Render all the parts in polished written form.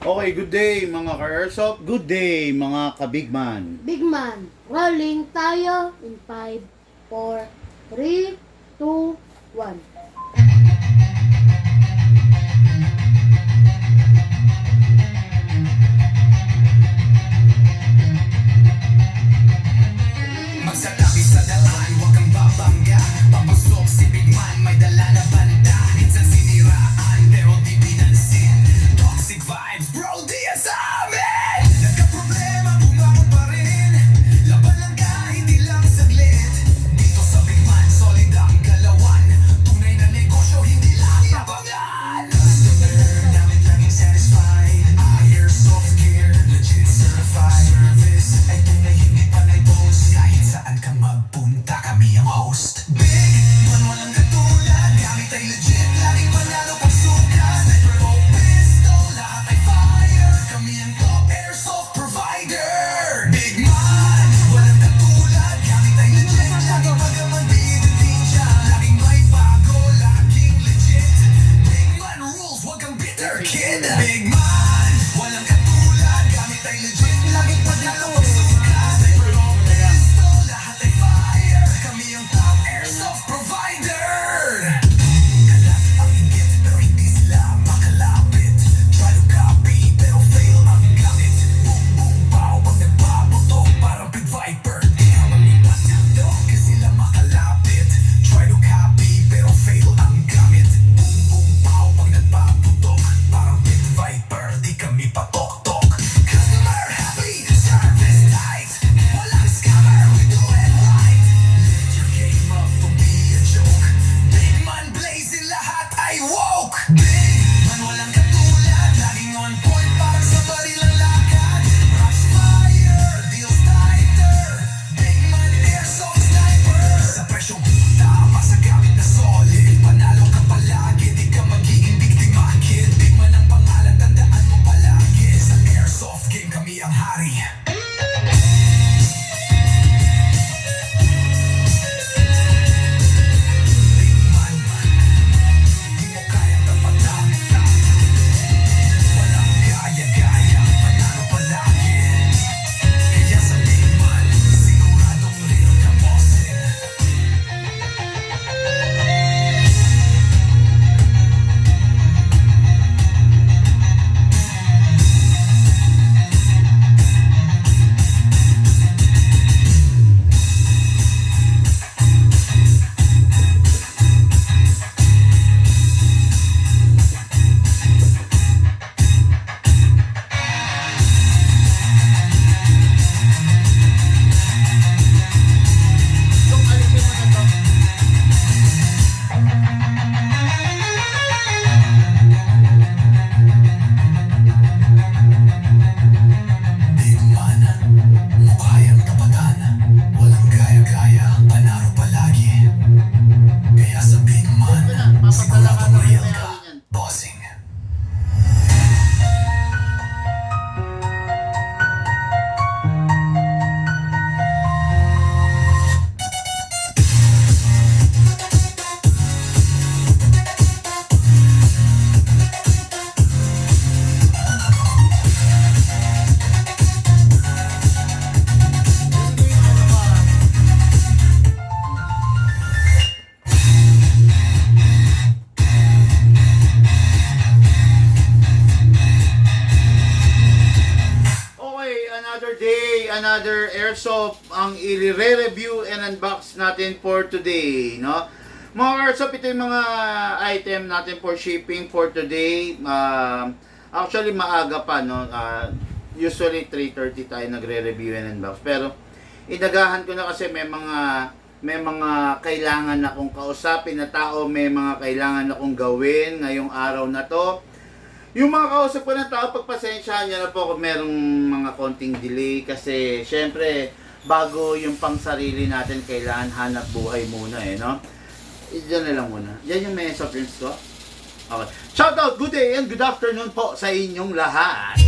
Okay, good day mga ka-airsoft. Good day mga ka-bigman. Big man, rolling tayo in 5, 4, 3, 2, 1. Magsatabi sa daan, huwag kang babangga. Papasok si Big Man, may dala na banda. Minsan siniraan, pero di pinansin. Toxic vibes, bro, di yan sa amin. Nagka-problema, bumangon pa rin. Laban lang ka, hindi lang saglit. Dito sa Big Man, solid ang galawan. Tunay na negosyo, hindi lang labangan. Customer namin laging satisfied. Airsoft gear, legit certified. Service ay tunay, hindi panay boss. Kahit saan ka magpunta, kami ang host. Big Man, walang katulad. Gamit ay legit, laging panalo pag sukat. Sniper o pistol, lahat ay fire. Kami ang top airsoft provider. Big Man, walang katulad. Gamit ay legit, laging pagaman diditin siya. Laging may bago, laging legit. Big Man rules, wag kang bitter kid. Big Man, walang katulad. Gamit ay legit, laging panalo pag sukat. Sniper o pistol, lahat ay fire. Kami ang top airsoft provider. Kalat ang inggit, pero hindi sila makalapit. Try to copy, pero fail ang gamit. Boom, boom, pow, pag nagpaputok, parang Pit Viper. Di ka malipat dito, kasi sila makalapit. Try to copy, pero fail ang gamit. Boom, boom, pow, pag nagpaputok, parang Pit Viper. Di kami patok-tok. Customer happy, service tight. Walang scammer, we do it right. Lift your game up, don't be a joke. Big Man blazing, lahat ay woke. Big Man walang katulad, laging on point, parang sa barilang lakad. Rush fire, deals tighter. Big Man airsoft sniper. Sa presyong tama, sa gamit na solid. Panalo ka palagi, di ka magiging biktima, kid. Big Man ang pangalan, tandaan mo palagi. Sa airsoft game, kami ang hari. Big Man, di mo kayang tapatan. Walang gaya-gaya, panalo palagi. Kaya sa Big Man, siguradong real ka bossin. Big Man, mukha yang tapatan. Walang gaya-gaya, panalo palagi. Kaya sa Big Man, siguradong real ka, bossing. Okay, another day, another airsoft ang i-re-review and unbox natin for today, no? Mga airsoft, ito yung mga item natin for shipping for today. Actually, maaga pa, no? Usually 3:30 tayo nagre-review and unbox. Pero inagahan ko na kasi may mga kailangan akong kausapin na tao, may mga kailangan akong gawin ngayong araw na to. Yung mga kausap ko ng tao, pagpasensyahan nyo na po kung merong mga konting delay kasi syempre bago yung pang sarili natin kailangan hanap buhay muna no? Diyan na lang muna. Yan yung may soft drinks ko. Okay. Shout out, good day and good afternoon po sa inyong lahat.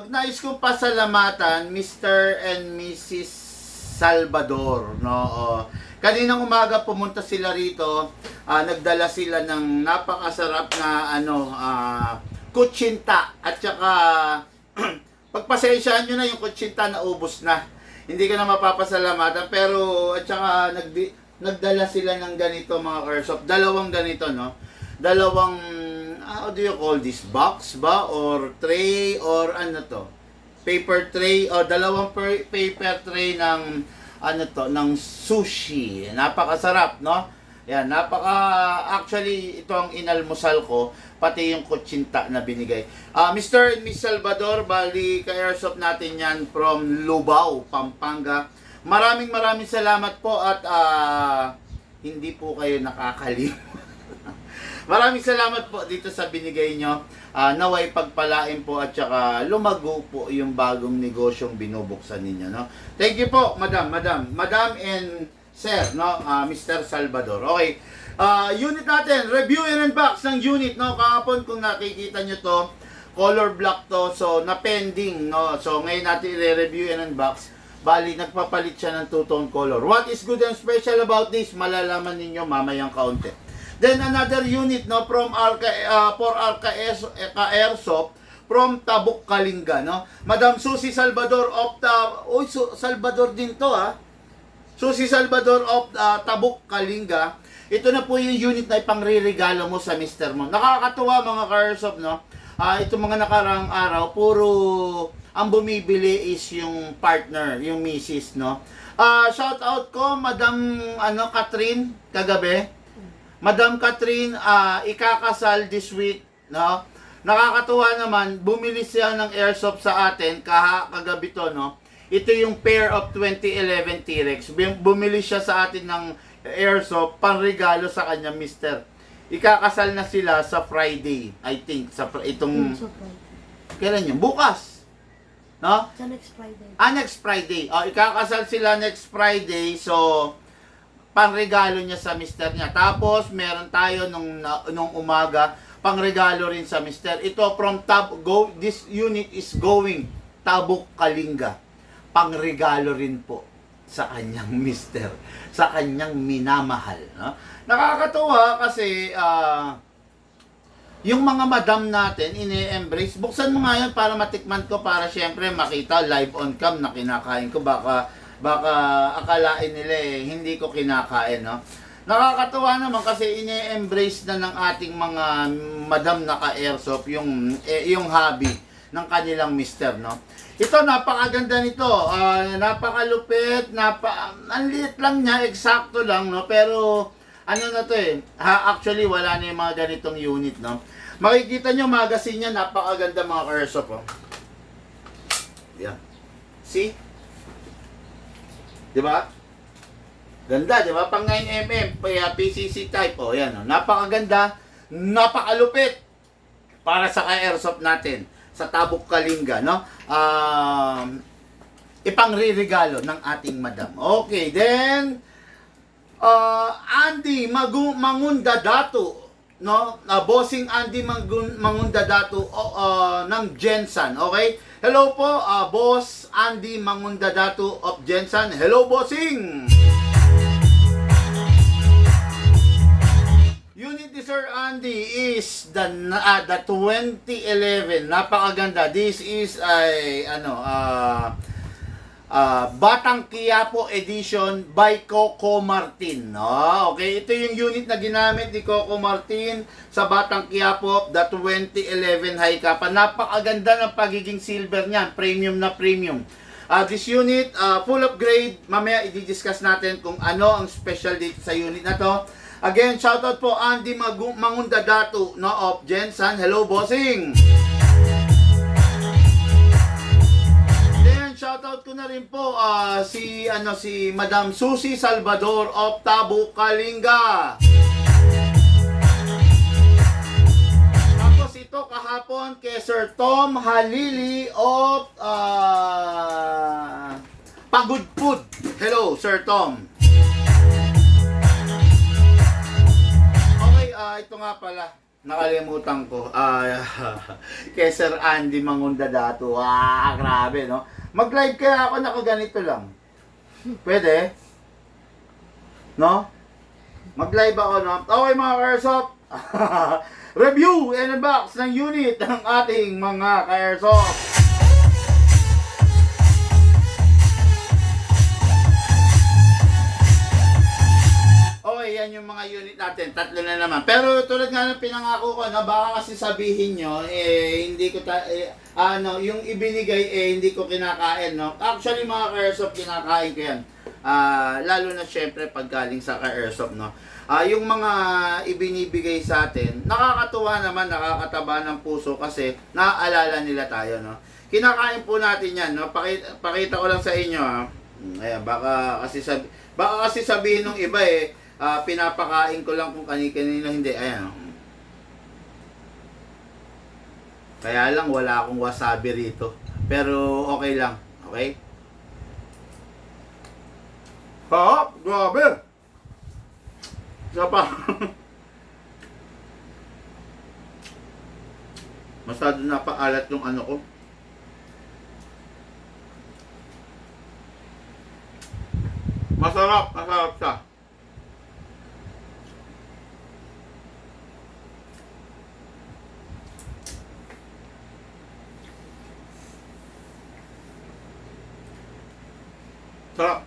Nais kong pasalamatan Mr. and Mrs. Salvador, no? Kaninang umaga pumunta sila rito, nagdala sila ng napakasarap na kutsinta at saka pagpasensyaan nyo na yung kutsinta na ubos na. Hindi ka na mapapasalamatan pero at saka nagdala sila ng ganito mga Airsoft. Dalawang ganito, no? Dalawang, how do you call this? Box ba? Or tray? Or ano to? Paper tray? O dalawang paper tray ng ano to? Ng sushi. Napakasarap, no? Yan, actually, ito ang inalmusal ko, pati yung kutsinta na binigay. Mr. and Miss Salvador, bali ka-airsoft natin yan from Lubao, Pampanga. Maraming salamat po at hindi po kayo nakakaliw. Maraming salamat po dito sa binigay nyo. Naway pagpalain po at saka lumago po yung bagong negosyong binubuksan ninyo. No? Thank you po, Madam and Sir, no? Mr. Salvador. Okay. Unit natin, review and unbox ng unit, no? Kahapon kung nakikita nyo to, color block to, so na-pending, no? So ngayon natin i-review and unbox. Bali, nagpapalit siya ng two-tone color. What is good and special about this? Malalaman ninyo mamayang kaunti. Then another unit, no? From Arca Airsoft, from Tabuk, Kalinga, no? Madam Susie Salvador of Salvador din to, Susie Salvador of Tabuk, Kalinga. Ito na po yung unit na ipangririgalo mo sa mister mo. Nakakatuwa mga ka-airsoft, no? Itong mga nakarang araw, puro ang bumibili is yung partner, yung misis, no? Shout out ko, Madam Catherine, kagabi. Madam Catherine, ikakasal this week, no? Nakakatuwa naman, bumili siya ng airsoft sa atin, kagabi to, no? Ito yung pair of 2011 T-Rex. Bumili siya sa atin ng airsoft, panregalo sa kanya, mister. Ikakasal na sila sa Friday, I think. Kailan yun? Bukas. No? Sa next Friday. Next Friday. Ikakasal sila next Friday. So, panregalo niya sa mister niya. Tapos, meron tayo nung umaga, pangregalo rin sa mister. Ito from this unit is going Tabuk, Kalinga. Pangregalo rin po sa kanyang mister, sa kanyang minamahal. No? Nakakatuwa kasi yung mga madam natin ini-embrace. Buksan mo nga yun para matikman ko, para syempre makita live on cam na kinakain ko. Baka akalain nila hindi ko kinakain. No? Nakakatuwa naman kasi ini-embrace na ng ating mga madam na ka-airsoft yung hobby ng kanilang mister, no? Ito, napakaganda nito. Napakalupit, ang liit lang niya, eksakto lang, no? Pero, ano na to actually, wala na yung mga ganitong unit, no? Makikita nyo, magazine niya, napakaganda mga airsoft, oh. Yan. See? Diba? Ganda, diba? Pang 9mm, PCC type, oh, yan, oh. Napakaganda, napakalupit para sa ka-airsoft natin sa Tabuk, Kalinga, no? Ipangririgalo ng ating madam. Okay, then Andy Mangundadato, no? Bossing Andy Mangundadato ng Jensen, okay? Hello po, Boss Andy Mangundadato of Jensen. Hello, bossing! Unit ni Sir Andy is the 2011. Napakaganda. This is Batang Quiapo edition by Coco Martin. No? Okay, ito yung unit na ginamit ni Coco Martin sa Batang Quiapo, the 2011 High Kappa. Napakaganda ng pagiging silver niyan, premium na premium. This unit, full upgrade. Mamaya i-discuss natin kung ano ang special dito sa unit na to. Again, shoutout po Andy Mangundadato, no, of Jensen. Hello, bossing! Then, shoutout ko na rin po si Madam Susie Salvador of Tabuk, Kalinga. Tapos ito kahapon kay Sir Tom Halili of Pagudpud. Hello, Sir Tom. Ito nga pala, nakalimutan ko. Kay Sir Andy Mangundadato. Grabe, no? Mag-live kaya ako nakaganito lang. Pwede? No? Mag-live ako, no? Okay mga ka-airsoft. Review and unbox ng unit ng ating mga ka-airsoft. Okay, yan yung mga unit natin. Tatlo na naman. Pero tulad nga ng pinangako ko, na baka kasi sabihin nyo, hindi ko yung ibinigay, hindi ko kinakain, no? Actually, mga ka-airsoft, kinakain ko yan. Lalo na syempre pag galing sa ka-airsoft, no? Yung mga ibinibigay sa atin, nakakatuwa naman, nakakataba ng puso kasi naaalala nila tayo, no? Kinakain po natin yan, no? Pakita ko lang sa inyo, ha? Ayan, baka kasi sabihin ng iba, pinapakain ko lang kung kani-kanino, hindi. Ayan. Kaya lang wala akong wasabi rito. Pero okay lang. Okay? Grabe! Isa pa. Masyado na paalat yung ano ko. Masarap siya. Sarap.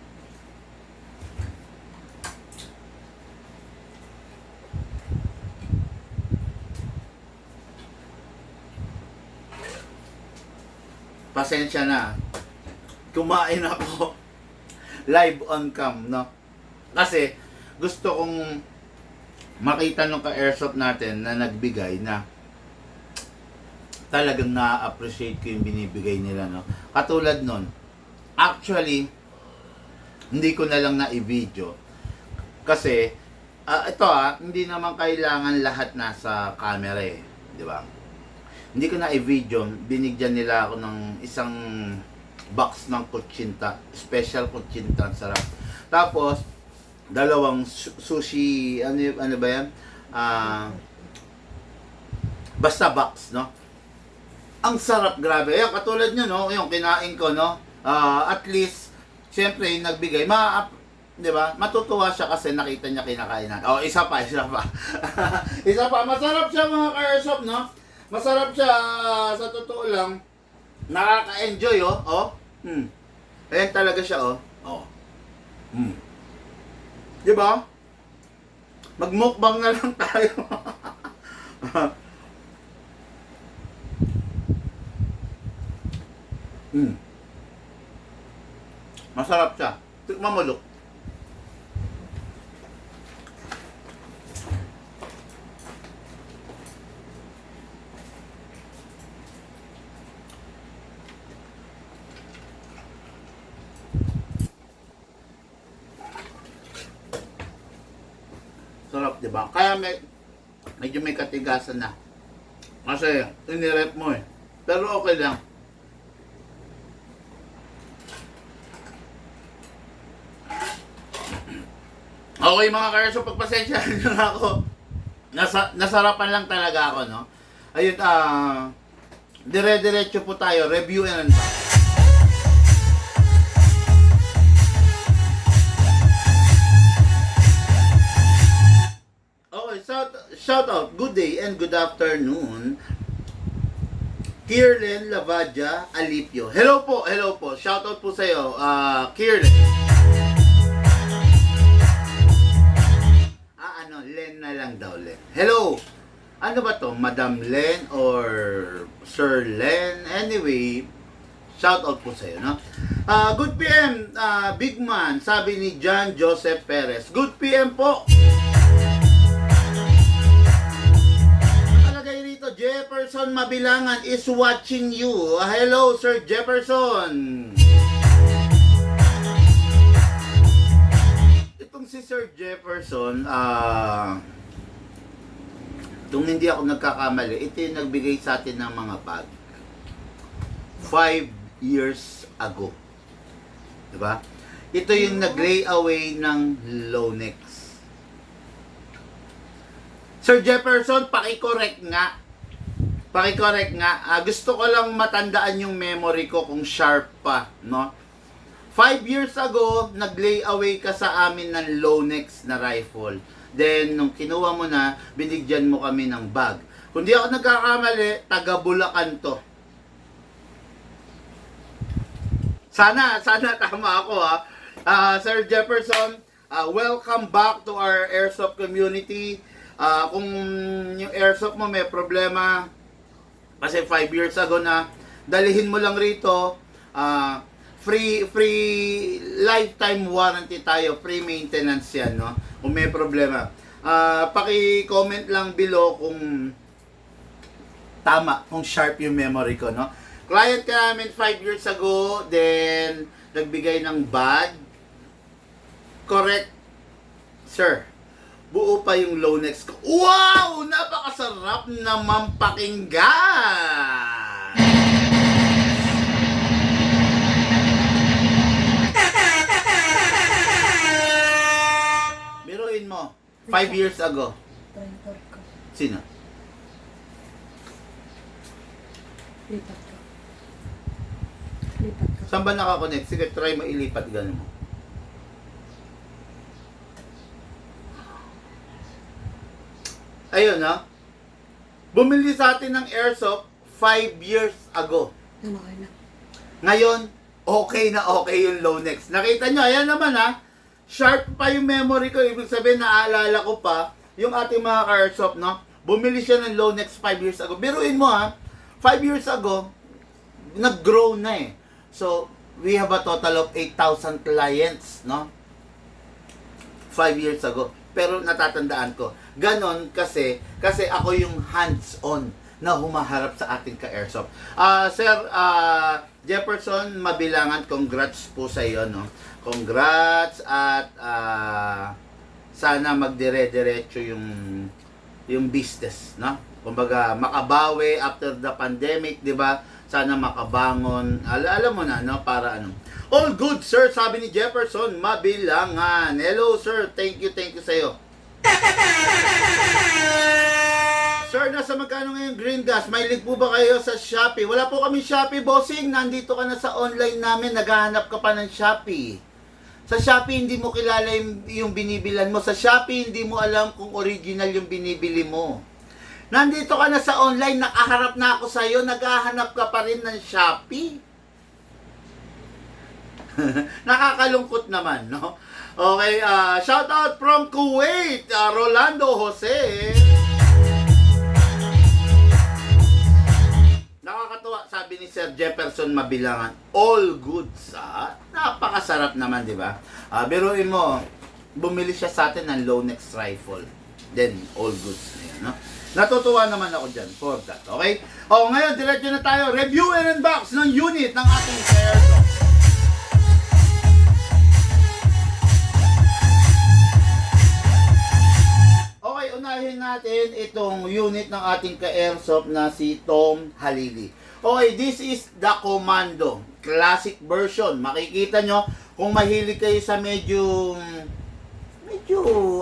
Pasensya na. Kumain ako live on cam, no? Kasi gusto kong makita nung ka-airsoft natin na nagbigay na talagang na-appreciate ko yung binibigay nila, no? Katulad nun, actually, hindi ko na lang na-i-video. Kasi, ito hindi naman kailangan lahat nasa camera di ba? Hindi ko na i-video, binigyan nila ako ng isang box ng kutsinta, special kutsinta, sarap. Tapos, dalawang sushi, ano ba yan? Basta box, no? Ang sarap, grabe. Yan, katulad nyo, no? Yung kinain ko, no? At least, siyempre, nagbigay. Di ba? Matutuwa siya kasi nakita niya kinakain natin. Isa pa. Isa pa. Masarap siya, mga ka-airsoft, no? Masarap siya, sa totoo lang. Nakaka-enjoy, Ayan talaga siya, Di ba? Mag-mukbang na lang tayo. Masarap siya. Tikman mo, look. Sarap, di ba? Kaya medyo may katigasan na. Kasi inirep mo Pero okay lang. Okay mga ka-airsoft, pagpasensyahan nyo na ako. Nasarapan lang talaga ako, no? Ayun, dire-diretso po tayo. Review and unbox. Okay, shout out, good day and good afternoon. Kirlen Lavadia Alipio. Hello po. Shout out po sa iyo, Kirlen. Len na lang daw, Len. Hello! Ano ba to? Madam Len or Sir Len? Anyway, shout out po sa'yo, no? Good PM, Big Man, sabi ni John Joseph Perez. Good PM po! Nakalagay rito, Jefferson Mabilangan is watching you. Hello, Sir Jefferson! Si Sir Jefferson, kung hindi ako nagkakamali, ito yung nagbigay sa atin ng mga bag 5 years ago. Diba? Ito yung nag-lay away ng Lonex. Sir Jefferson, paki-correct nga. Gusto ko lang matandaan yung memory ko kung sharp pa, no? 5 years ago, nag-layaway ka sa amin ng Lonex na rifle. Then, nung kinuha mo na, binigyan mo kami ng bag. Kung di ako nagkakamali, taga Bulacan to. Sana tama ako ha. Sir Jefferson, welcome back to our airsoft community. Kung yung airsoft mo may problema, kasi 5 years ago na, dalihin mo lang rito, free lifetime warranty tayo, free maintenance yan, no? Kung may problema. Paki-comment lang below kung tama, kung sharp yung memory ko, no? Client ka namin 5 years ago, then nagbigay ng bag. Correct, sir. Buo pa yung Lonex ko. Wow! Napakasarap naman pakinggan! Biruin mo, 5 years ago. Printer ko. Sino? Lipat ko. Lipat ko. Saan ba nakakonect? Sige, try mo ilipat gano'n mo. Ayun, no? Bumili sa atin ng airsoft 5 years ago. Ano kayo na? Ngayon, okay na okay yung Lonex. Nakita nyo, ayan naman ha. Sharp pa yung memory ko. Ibig sabihin, naaalala ko pa yung ating mga airsoft, no? Bumili siya ng Lonex 5 years ago. Biruin mo ha, 5 years ago, nag-grow na eh. So, we have a total of 8,000 clients, no? 5 years ago. Pero natatandaan ko, ganon kasi ako yung hands-on na humaharap sa ating ka-airsoft. Sir Jefferson Mabilangan, congrats po sa iyo, no? Congrats at sana magdire-diretso yung business, no? Kumbaga makabawi after the pandemic, 'di ba? Sana makabangon. Alam mo na, no? Para ano. All good, sir, sabi ni Jefferson Mabilangan. Hello, sir. Thank you sa iyo. Sir, nasa magkano ngayon green gas? May link po ba kayo sa Shopee? Wala po kami Shopee, bossing. Nandito ka na sa online namin. Naghahanap ka pa ng Shopee. Sa Shopee, hindi mo kilala yung binibilan mo. Sa Shopee, hindi mo alam kung original yung binibili mo. Nandito ka na sa online, nakaharap na ako sa'yo, naghahanap ka pa rin ng Shopee. Nakakalungkot naman, no? Okay, shout out from Kuwait, Rolando Jose. Nakakatuwa, sabi ni Sir Jefferson Mabilangan, all good sa napakasarap naman, di ba? Biruin mo, bumili siya sa atin ng Lonex rifle. Then, all goods na yan, no? Natutuwa naman ako dyan for that, okay? Ngayon, diretso na tayo. Review and unbox ng unit ng ating airsoft. Okay, unahin natin itong unit ng ating ka-airsoft na si Tom Halili. Okay, this is the Commando. Classic version. Makikita nyo, kung mahilig kayo sa medyo,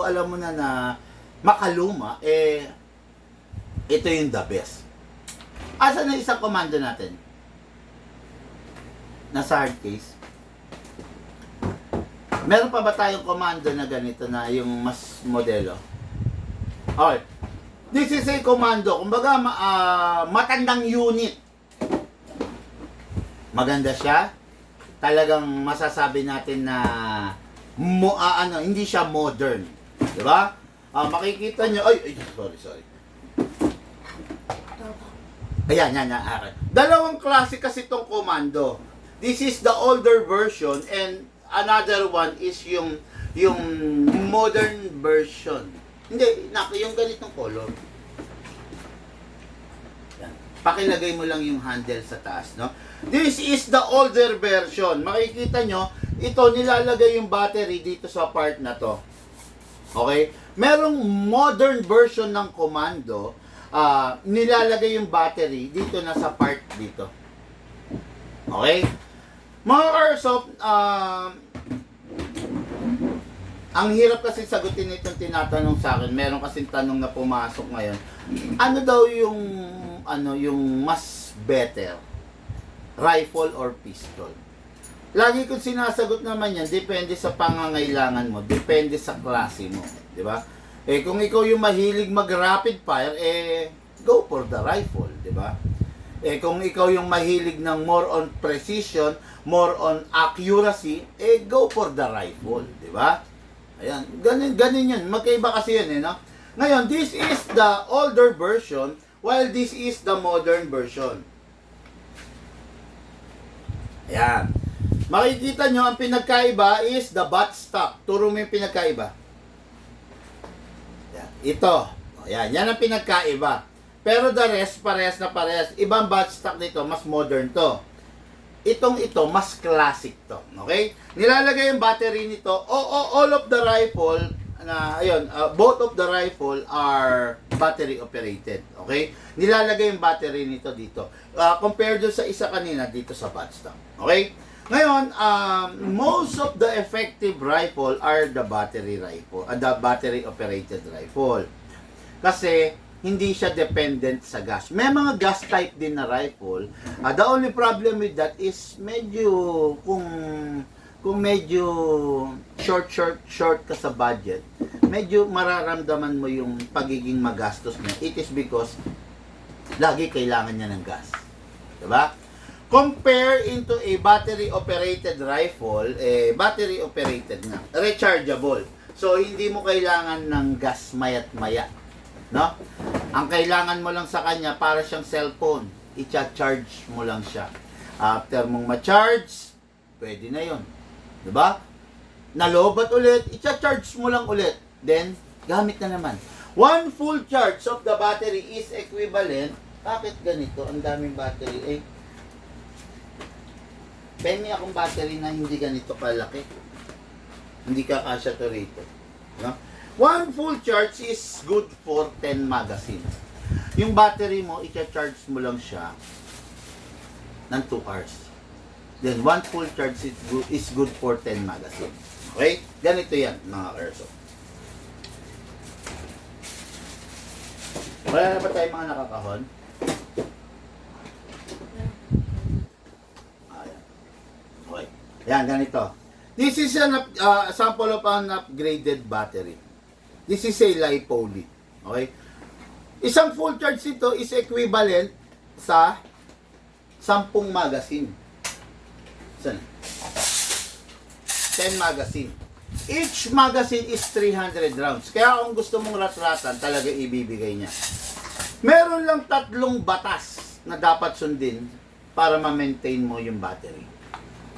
alam mo na makaluma, ito yung the best. Asa na isang Commando natin? Nasa hard case. Meron pa ba tayong Commando na ganito na yung mas modelo? Okay. This is a Commando. Kumbaga, matandang unit. Maganda siya. Talagang masasabi natin na hindi siya modern. Diba? Makikita nyo, sorry. Ayan. Dalawang klase kasi itong Commando. This is the older version and another one is yung modern version. Hindi, yung ganitong color. Yan. Pakilagay mo lang yung handle sa taas, no? This is the older version. Makikita nyo, ito nilalagay yung battery dito sa part na to. Okay? Merong modern version ng Commando, nilalagay yung battery dito na sa part dito. Okay? Mga airsoft, ang hirap kasi sagutin itong tinatanong sa akin. Meron kasing tanong na pumasok ngayon. Ano daw yung mas better? Rifle or pistol? Lagi kong sinasagot naman yan, depende sa pangangailangan mo, depende sa klase mo, di ba? Eh kung ikaw yung mahilig mag rapid fire, eh go for the rifle, di ba? Eh kung ikaw yung mahilig ng more on precision, more on accuracy, eh go for the rifle, di ba? Ayan, ganun yun, magkaiba kasi yun, eh, no? Ngayon, this is the older version, while this is the modern version. Ayan. Makikita nyo, ang pinagkaiba is the buttstock. Turo mo yung pinagkaiba. Yan. Ito. O, yan ang pinagkaiba. Pero the rest, parehas na parehas. Ibang buttstock nito, mas modern to. Ito, mas classic to. Okay? Nilalagay yung battery nito. All of the rifle, both of the rifle are battery operated. Okay? Nilalagay yung battery nito dito. Compared doon sa isa kanina, dito sa buttstock. Okay? Ngayon, most of the effective rifle are the battery rifle, the battery operated rifle. Kasi hindi siya dependent sa gas. May mga gas type din na rifle. The only problem with that is medyo kung medyo short ka sa budget, medyo mararamdaman mo yung pagiging magastos niya. It is because lagi kailangan niya ng gas. Diba? Compare into a battery-operated rifle, battery-operated na, rechargeable. So, hindi mo kailangan ng gas maya't maya. No? Ang kailangan mo lang sa kanya, para siyang cellphone. I-charge mo lang siya. After mong ma-charge, pwede na yon, diba? Nalobat ulit, i-charge mo lang ulit. Then, gamit na naman. One full charge of the battery is equivalent. Bakit ganito? Ang daming battery. Pengi akong battery na hindi ganito kalaki. Hindi ka kasya to rito. No? One full charge is good for 10 magazine. Yung battery mo, i-charge mo lang siya ng 2 hours. Then, one full charge is good for 10 magazine. Okay? Ganito yan, mga airsoft. Wala na ba tayo mga nakakahon? Okay. Yan, ganito. This is an sample of an upgraded battery. This is a LiPo-Li. Okay? Isang full charge ito is equivalent sa 10 magazine. Saan? 10 magazine. Each magazine is 300 rounds. Kaya kung gusto mong rat-ratan, talaga ibibigay niya. Meron lang 3 batas na dapat sundin para ma-maintain mo yung battery.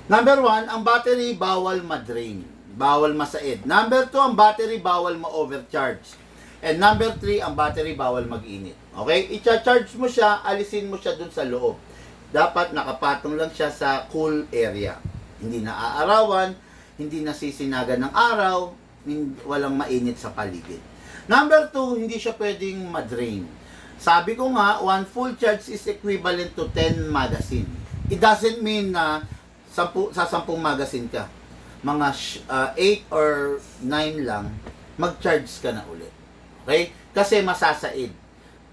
Number 1, ang battery bawal ma-drain. Bawal masaid. Number 2, ang battery bawal ma-overcharge. And number 3, ang battery bawal mag-init. Okay? I-charge mo siya, alisin mo siya dun sa loob. Dapat nakapatong lang siya sa cool area. Hindi na aarawan, hindi nasisinagan ng araw, walang mainit sa paligid. Number 2, hindi siya pwedeng ma-drain. Sabi ko nga, one full charge is equivalent to 10 magazine. It doesn't mean na sa 10 magazine ka. Mga 8 or 9 lang, mag-charge ka na ulit. Okay? Kasi masasaid.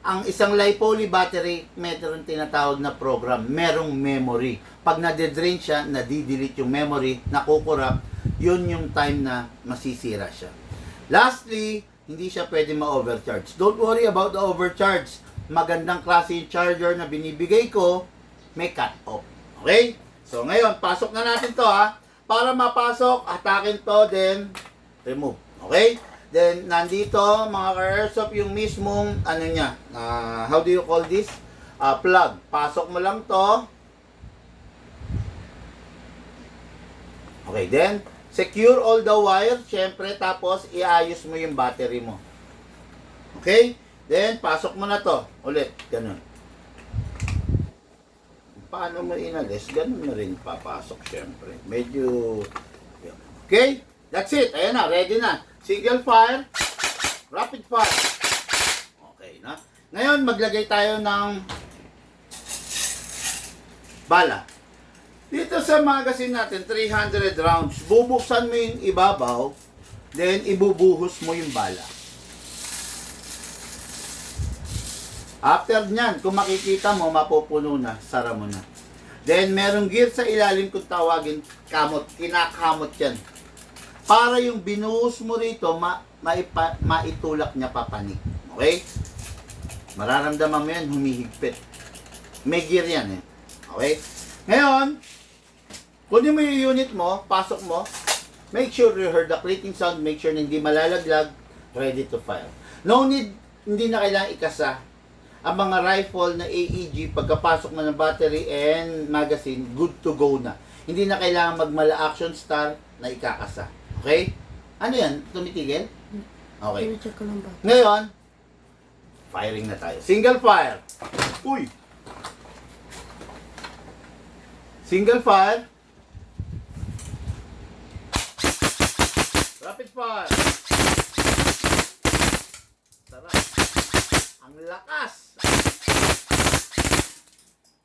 Ang isang LiPo-Li battery, meron tinatawag na program, merong memory. Pag nade-drain siya, nadidelete yung memory, nakukurap, yun yung time na masisira siya. Lastly, hindi siya pwede ma-overcharge. Don't worry about the overcharge. Magandang klase yung charger na binibigay ko, may cut-off. Okay? So, ngayon, pasok na natin to ha. Para mapasok, atakin to, then remove. Okay? Then, nandito, mga ka-airsoft, yung mismong, ano niya, how do you call this? Plug. Pasok mo lang to. Okay, then, secure all the wires, syempre, tapos, iayos mo yung battery mo. Okay? Then, pasok mo na to. Ulit, ganun. Paano mo inalis? Ganun na rin papasok, syempre. Medyo, okay? That's it. Ayan na, ready na. Single fire, rapid fire. Okay na. Ngayon, maglagay tayo ng bala. Dito sa magazine natin, 300 rounds. Bubuksan mo yung ibabaw, then ibubuhos mo yung bala. After nyan, kung makikita mo, mapupuno na, sara mo na. Then, merong gear sa ilalim kung tawagin kamot. Kinakamot yan. Para yung binuhos mo rito, maitulak niya papanik. Okay? Mararamdaman mo yan, humihigpit. May gear yan eh. Okay? Ngayon, kunin mo yung unit mo, pasok mo, make sure you heard the clicking sound, make sure na hindi malalaglag, ready to fire. No need, hindi na kailangan ikasa. Ang mga rifle na AEG, pagkapasok na ng battery and magazine, good to go na. Hindi na kailangan magmala action star na ikakasa. Okay? Ano yan? Tumitigil? Okay. Check ko lang ba? Ngayon, firing na tayo. Single fire. Uy! Single fire. Rapid fire. Sarap. Ang lakas.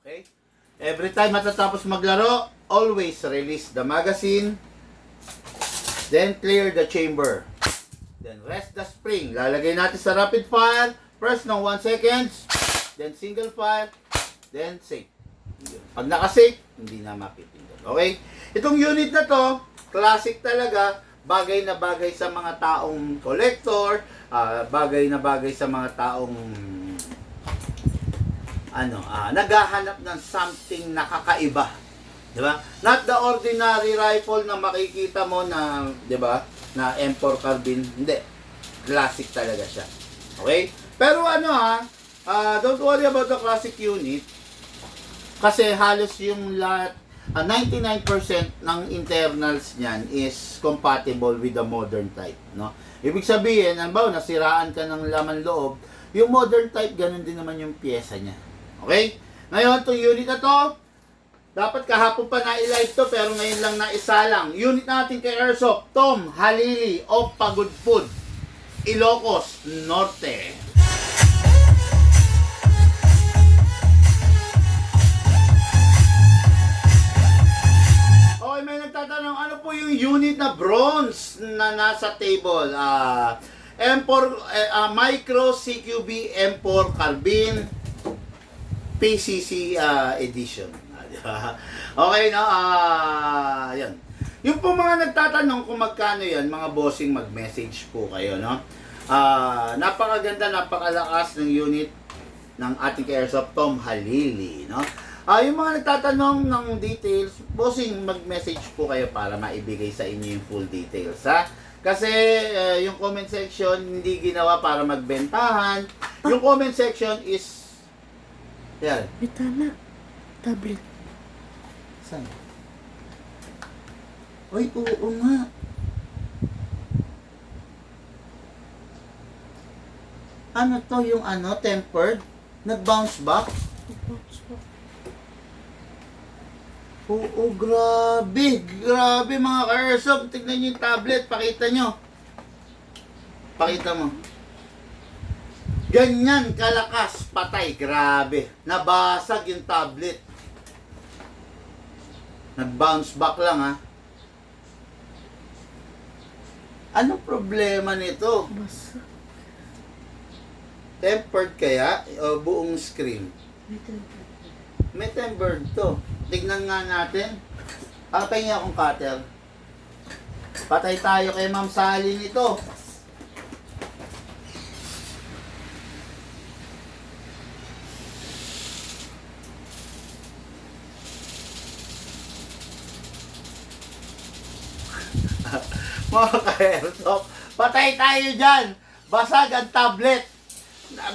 Okay? Every time matatapos maglaro, always release the magazine. Then clear the chamber. Then rest the spring. Lalagay natin sa rapid fire. Press ng 1 seconds. Then single fire. Then safe. Pag naka-safe, hindi na mapipindot. Okay? Itong unit na to, classic talaga. Bagay na bagay sa mga taong collector. Bagay na bagay sa mga taong naghahanap ng something nakakaiba. Diba? Not the ordinary rifle na makikita mo na, diba, na M4 carbine. Hindi. Classic talaga siya. Okay? Pero don't worry about the classic unit. Kasi halos yung lahat, 99% ng internals niyan is compatible with the modern type. No? Ibig sabihin, halimbawa, nasiraan ka ng laman loob, yung modern type, ganun din naman yung pyesa niya. Okay? Ngayon, itong unit na to, dapat kahapon pa na-live to, pero ngayon lang na-isa lang. Unit natin kay Airsoft, Tom Halili of Pagod Food, Ilocos Norte. Okay, may nagtatanong, ano po yung unit na bronze na nasa table? M4, Micro CQB M4 Carbine PCC edition. Okay, no? Yan. Yung po mga nagtatanong kung magkano yan, mga bossing, mag-message po kayo, no? Napakaganda, napakalakas ng unit ng ating Airsoft Tom Halili, no? Yung mga nagtatanong ng details, bossing, mag-message po kayo para maibigay sa inyo yung full details, ha? Kasi yung comment section hindi ginawa para magbentahan. Yung comment section is yan. May tama. Tablet. Saan? Uy, oo nga. Ano to yung tempered? Nag-bounce back? Oo, grabe. Grabe mga ka-airsoft. Tignan nyo yung tablet. Pakita nyo. Pakita mo. Ganyan kalakas. Patay. Grabe. Nabasag yung tablet. Nag-bounce back lang, ha. Ano problema nito? Basta. Tempered kaya? O buong screen? May tempered. May tempered to. Tignan nga natin. Patay niya akong cutter. Patay tayo kay Ma'am Sally nito. Mga ka-airsoft, patay tayo dyan. Basag ang tablet.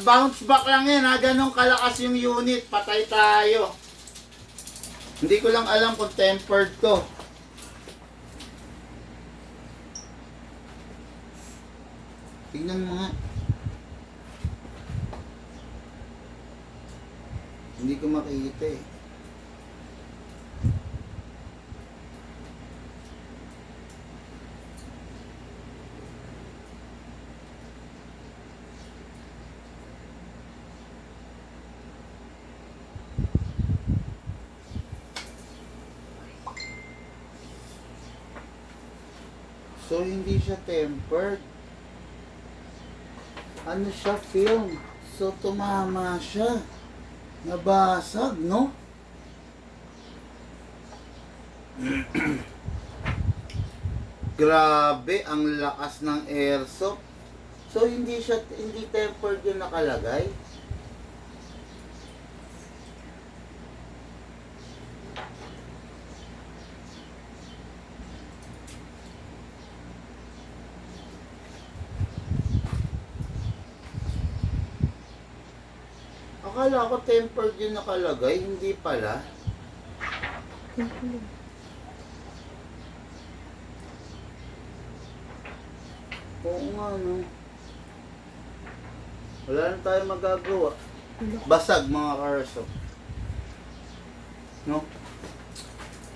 Bounce back lang yan, ha. Ganun kalakas yung unit. Patay tayo. Hindi ko lang alam kung tempered to. Tingnan mo nga. Hindi ko makikita eh. So, hindi siya tempered. Ano siya, film. So, tumama siya. Nabasag, no? Grabe, ang lakas ng airsoft. So, hindi tempered yung nakalagay. Akala ko tempered yung nakalagay, hindi pala. Oo nga, no. Wala na tayong magagawa. Basag mga airsoft. No?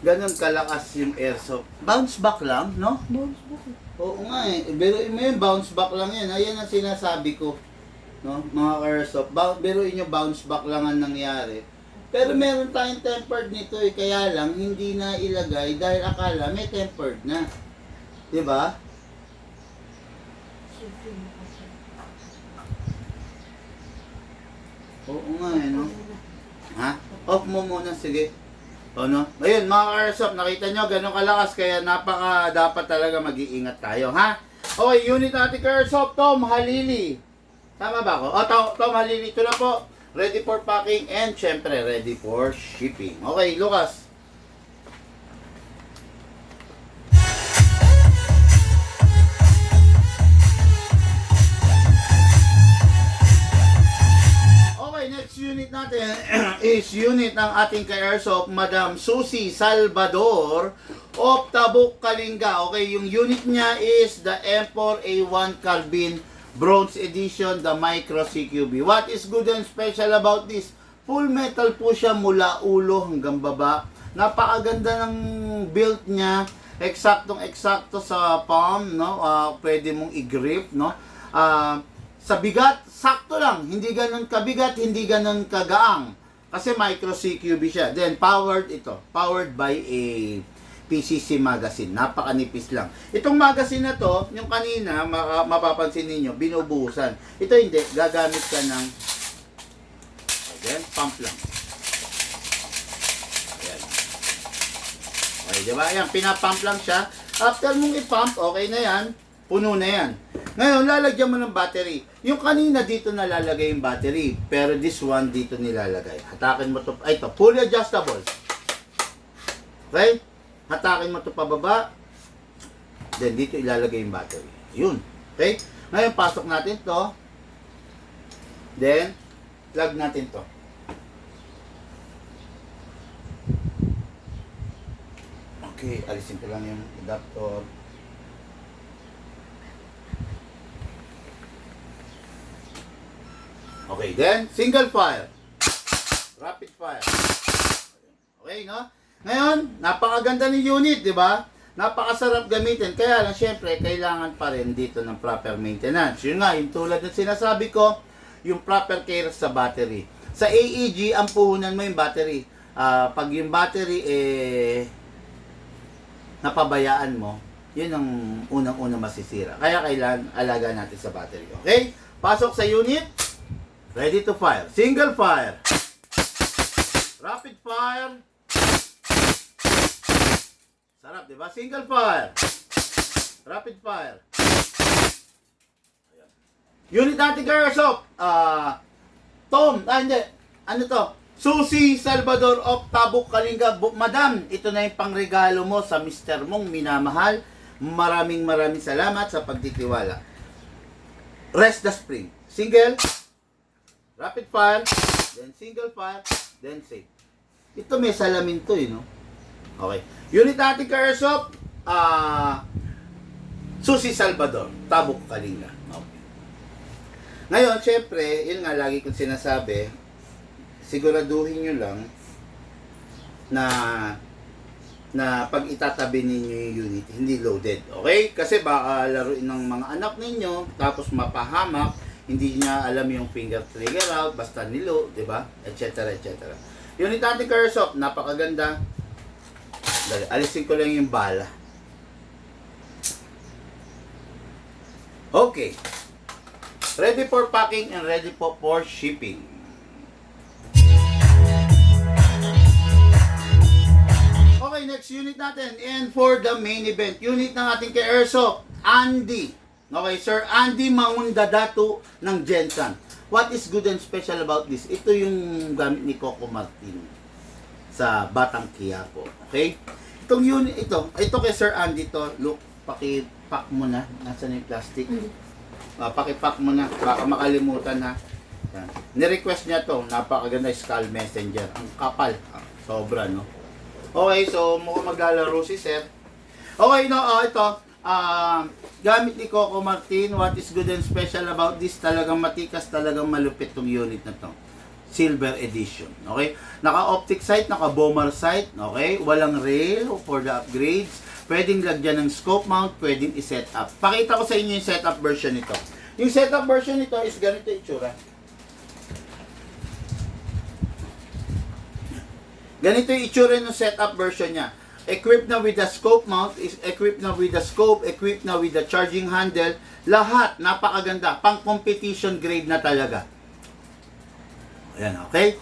Ganon kalakas yung airsoft. Bounce back lang, no? Bounce back. Oo nga eh. Biruin mo yun, bounce back lang yan. Ayan ang sinasabi ko. No? Mga airsoft. Biruin nyo, bounce back lang ang nangyari. Pero meron tayong tempered nito eh. Kaya lang, hindi na ilagay dahil akala may tempered na. Diba? Oo nga eh, no? Ha? Off mo muna, sige. O no? Ayun, mga airsoft, nakita nyo, ganun kalakas, kaya dapat talaga mag-iingat tayo, ha? Okay, unit natin ka airsoft, Tom Halili. Tama ba ako? O, Tom Halili, ito na po. Ready for packing and syempre ready for shipping. Okay, Lucas. Okay, next unit natin is unit ng ating ka-airsoft, Madam Susie Salvador of Tabuk, Kalinga. Okay, yung unit niya is the M4 A1 Carbine Bronze Edition, the Micro CQB. What is good and special about this? Full metal po siya mula ulo hanggang baba. Napakaganda ng build niya. Eksaktong-eksakto sa palm, no? Pwede mong i-grip, no? Sa bigat, sakto lang. Hindi ganun kabigat, hindi ganun kagaang. Kasi Micro CQB siya. Then, powered ito. Powered by a PCC magazine. Napakanipis lang. Itong magazine na to, yung kanina, mapapansin ninyo, binubuhusan. Ito hindi. Gagamit ka ng again, pump lang. Ayan. Okay, diba? Ayan, pinapump lang siya. After mong i-pump, okay na yan. Puno na yan. Ngayon, lalagyan mo ng battery. Yung kanina dito nalalagay yung battery. Pero this one dito nilalagay. Hatakin mo to. Ay, ito. Fully adjustable. Okay? Hatakin mo ito pababa. Then, dito ilalagay yung battery. Yun. Okay? Ngayon, pasok natin to. Then, plug natin to. Okay, alisin ko lang yung adapter. Okay, then, single fire. Rapid fire. Okay, no? Ngayon, napakaganda ng unit, di ba? Napakasarap gamitin. Kaya lang, syempre, kailangan pa rin dito ng proper maintenance. Yun nga, yung tulad ng sinasabi ko, yung proper care sa battery. Sa AEG, ang puhunan mo yung battery. Pag yung battery, napabayaan mo, yun ang unang-unang masisira. Kaya kailangan alaga natin sa battery. Okay? Pasok sa unit. Ready to fire. Single fire. Rapid fire. Sarap, di ba? Single fire. Rapid fire. Ayan. Unit natin ka-airsoft. Tom, hindi. Ano to? Susie Salvador of Tabuk, Kalinga. Madam, ito na yung pangregalo mo sa mister mong minamahal. Maraming salamat sa pagtitiwala. Rest the spring. Single. Rapid fire. Then single fire. Then safe. Ito may salamin to, no? Okay. Unit natin ka-airsoft, Susie Salvador, Tabuk, Kalinga. Okay. Ngayon, syempre, yun nga lagi kong sinasabi, siguraduhin nyo lang na pag itatabi ninyo yung unit, hindi loaded. Okay? Kasi baka laruin ng mga anak ninyo, tapos mapahamak, hindi niya alam yung finger trigger out, basta nilo, di ba? Etc. etc. Unit natin ka-airsoft, napakaganda. Dali, alisin ko lang yung bala. Okay. Ready for packing and ready for shipping. Okay, Okay, next unit natin. And for the main event, unit ng ating ka-airsoft, Andy. Okay, Sir Andy Mangundadato ng Jensen. What is good and special about this? Ito yung gamit ni Coco Martin sa Batang Quiapo. Okay? Itong unit, ito kay Sir Andy to. Look, pakipack mo na. Nasaan yung plastic? Pakipack mo na. Baka makalimutan ha. Yan. Ni-request niya to. Napakaganda Skull Messenger. Ang kapal. Sobra, no? Okay, so mukhang maglalaro si Sir. Okay, no, ito. Gamit ni Coco Martin. What is good and special about this? Talagang matikas, talagang malupit tong unit na to. Silver edition. Okay? Naka-optic sight, naka-bomber sight. Okay? Walang rail for the upgrades. Pwedeng lagyan ng scope mount, pwedeng i-set up. Pakita ko sa inyo yung setup version nito. Yung setup version nito is ganito itsura. Ganito yung itsura ng setup version niya. Equipped na with the scope mount, is equipped na with the scope, equipped na with the charging handle. Lahat, napakaganda. Pang-competition grade na talaga. Ayan, okay?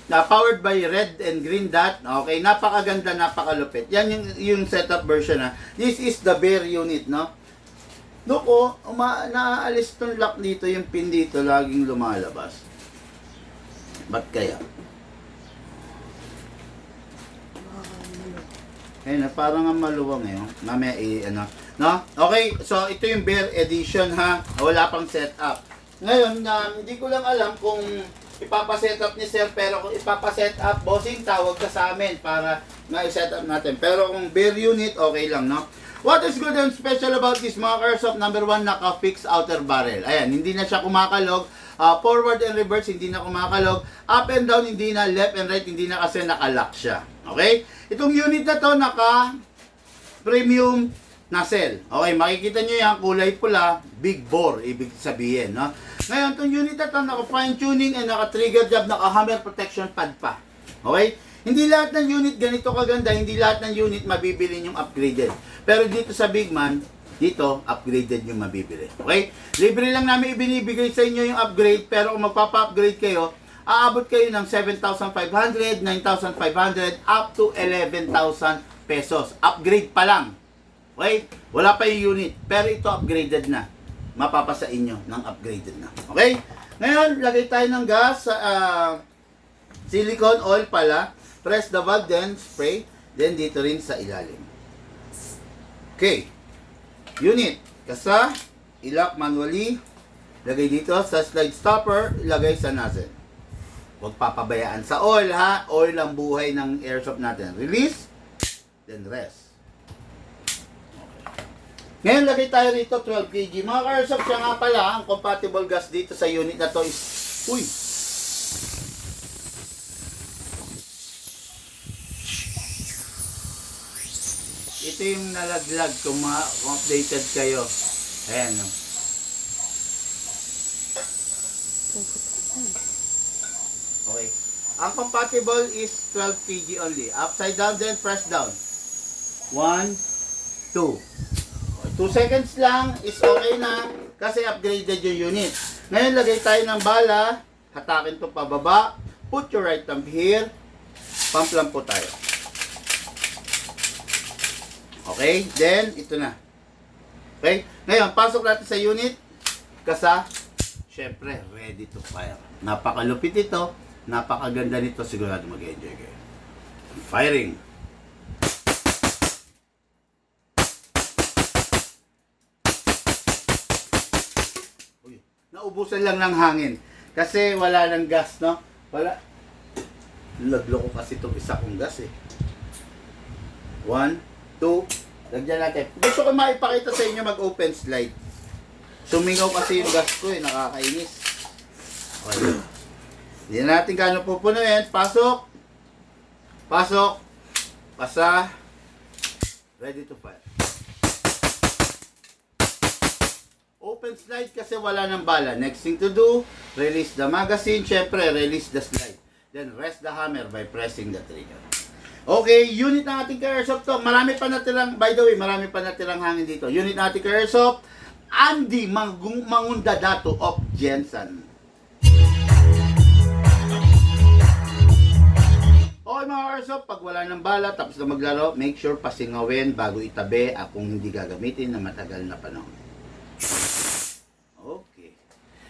Na powered by red and green dot. Okay, napakaganda, napakalupit. Yan yung setup version na. This is the bare unit, no? Look, naaalis tong lock dito, yung pin dito, laging lumalabas. Ba't kaya? Ayun, parang ang maluwang eh. Mamaya no? Okay, so ito yung bare edition ha. Wala pang setup. Ngayon, hindi ko lang alam kung ipapaset-up ni Sir, pero kung ipapaset-up, bossing, tawag ka sa amin para ma-set up natin. Pero kung bare unit, okay lang, no? What is good and special about this mga Airsoft? Number 1, naka-fix outer barrel. Ayan, hindi na siya kumakalog. Forward and reverse, hindi na kumakalog. Up and down, hindi na. Left and right, hindi na kasi nakalock siya. Okay? Itong unit na to, naka-premium nacelle. Okay, makikita nyo yung kulay pula, big bore, ibig sabihin, no? Ngayon, itong unit na to, naka-fine tuning and naka-trigger job, naka-hammer protection pad pa. Okay? Hindi lahat ng unit ganito kaganda, hindi lahat ng unit mabibili yung upgraded. Pero dito sa Big Man, dito, upgraded yung mabibili. Okay? Libre lang namin ibinibigay sa inyo yung upgrade, pero kung magpapa-upgrade kayo, aabot kayo ng 7,500, 9,500, up to 11,000 pesos. Upgrade pa lang. Okay? Wala pa yung unit, pero ito upgraded na. Mapapasa inyo ng upgraded na. Okay? Ngayon, lagay tayo ng gas sa silicone oil pala. Press the valve, then spray. Then dito rin sa ilalim. Okay. Unit. Kasa. Ilock manually. Lagay dito sa slide stopper. Ilagay sa nozzle. Huwag papabayaan sa oil ha. Oil ang buhay ng airsoft natin. Release. Then rest. Ngayon, lagay tayo rito 12 kg. Mga ka-airsoft, siya nga pala, ang compatible gas dito sa unit na to is, uy! Ito yung nalaglag kung updated kayo. Ayan, no? Okay. Ang compatible is 12 kg only. Upside down, then press down. 1, 2. 2 seconds lang is okay na kasi upgraded yung unit. Ngayon, lagay tayo ng bala. Hatakin to pababa. Put your right thumb here. Pump lang po tayo. Okay? Then, ito na. Okay? Ngayon, pasok natin sa unit. Kasa, syempre, ready to fire. Napakalupit ito. Napakaganda nito. Sigurado mag-enjoy kayo. Firing. Uy, naubusan lang ng hangin. Kasi wala ng gas, no? Wala. Laglo ko kasi itong isa kong gas, eh. 1, 2, lagyan natin. Gusto ko maipakita sa inyo mag-open slide. Sumingaw kasi yung gas ko eh, nakakainis. Okay. Hindi na natin kano pupunuin. Pasok. Pasok. Pasa. Ready to fire. Open slide kasi wala ng bala. Next thing to do, release the magazine. Syempre, release the slide. Then rest the hammer by pressing the trigger. Okay, unit ng ating ka-airsoft to. Marami pa natirang, by the way, marami pa natirang hangin dito. Unit ng ating ka-airsoft, Andy Mangundadato of Jensen. Okay mga ka-airsoft, Airsoft, pag wala ng bala, tapos na maglaro, make sure pasingawin bago itabi kung hindi gagamitin na matagal na panahon. Okay.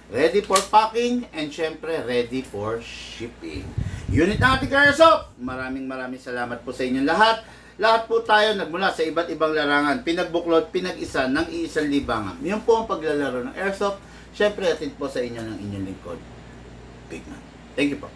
Ready for packing and syempre ready for shipping. Unit natin Airsoft, maraming salamat po sa inyong lahat. Lahat po tayo nagmula sa iba't ibang larangan, pinagbuklod, pinag-isa ng iisang libangan. Yun po ang paglalaro ng Airsoft. Syempre, atid po sa inyo ng inyong lingkod. Big man. Thank you po.